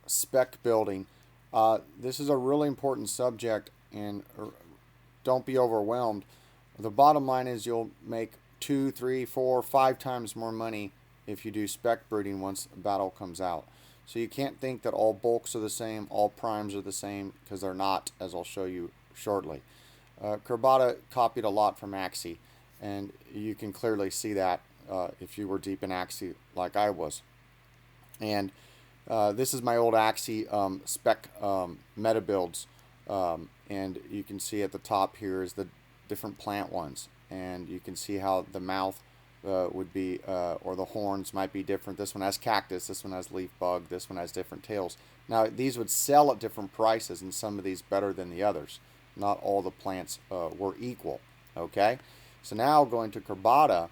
spec building. This is a really important subject, and don't be overwhelmed. The bottom line is you'll make 2, 3, 4, 5 times more money if you do spec breeding once a battle comes out. So you can't think that all bulks are the same, all primes are the same, because they're not, as I'll show you shortly. Crabada copied a lot from Axie, and you can clearly see that if you were deep in Axie like I was. And this is my old Axie spec meta builds, and you can see at the top here is the different plant ones, and you can see how the mouth would be, or the horns might be different. This one has cactus, this one has leaf bug, this one has different tails. Now these would sell at different prices, and some of these better than the others. Not all the plants were equal. Okay, so now going to Crabada,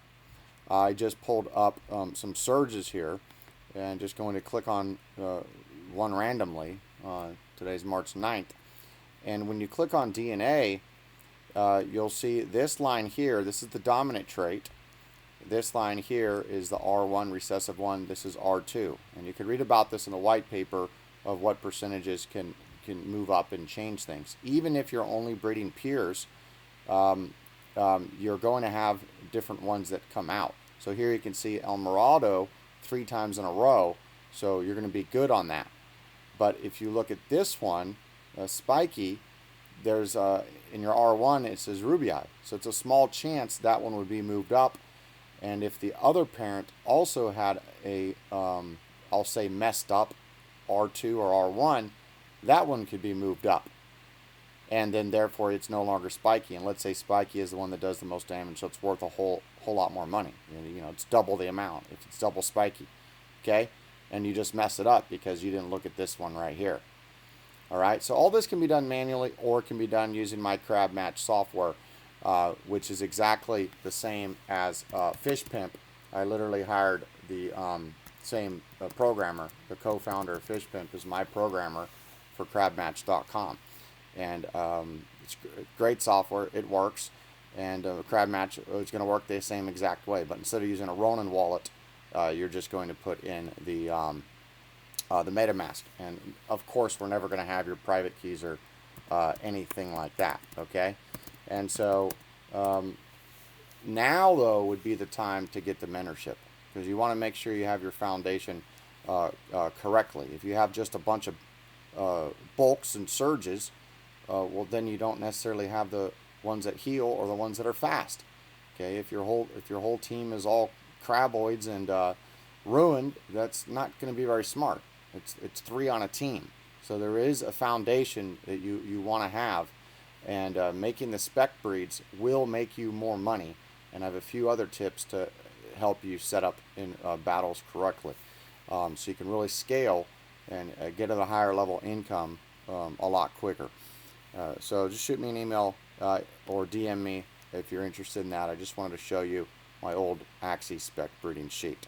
I just pulled up some surges here, and just going to click on one randomly. Today's March 9th, and when you click on DNA, you'll see this line here. This is the dominant trait. This line here is the R1 recessive one. This is R2, and you can read about this in the white paper of what percentages can move up and change things. Even if you're only breeding peers, you're going to have different ones that come out. So here you can see El Morado 3 times in a row, so you're going to be good on that. But if you look at this one, Spiky, there's in your R1 it says Rubii, so it's a small chance that one would be moved up. And if the other parent also had a I'll say messed up R2 or R1, that one could be moved up, and then therefore it's no longer Spiky. And let's say Spiky is the one that does the most damage, so it's worth a whole lot more money. You know, it's double the amount if it's double Spiky. Okay, and you just mess it up because you didn't look at this one right here. All right, so all this can be done manually, or it can be done using my CrabMatch software, which is exactly the same as Fish Pimp. I literally hired the same programmer. The co-founder of Fish Pimp is my programmer for CrabMatch.com, and it's great software. It works, and CrabMatch is going to work the same exact way. But instead of using a Ronin wallet, you're just going to put in the MetaMask, and of course we're never going to have your private keys or anything like that. Okay, and so now though would be the time to get the mentorship, because you want to make sure you have your foundation correctly. If you have just a bunch of bulks and surges, well then you don't necessarily have the ones that heal or the ones that are fast. Okay, if your whole team is all craboids and ruined, that's not going to be very smart. It's 3 on a team, so there is a foundation that you want to have, and making the spec breeds will make you more money. And I have a few other tips to help you set up in battles correctly, so you can really scale and get at a higher level income a lot quicker. So just shoot me an email or DM me if you're interested in that. I just wanted to show you my old Axie spec breeding sheet.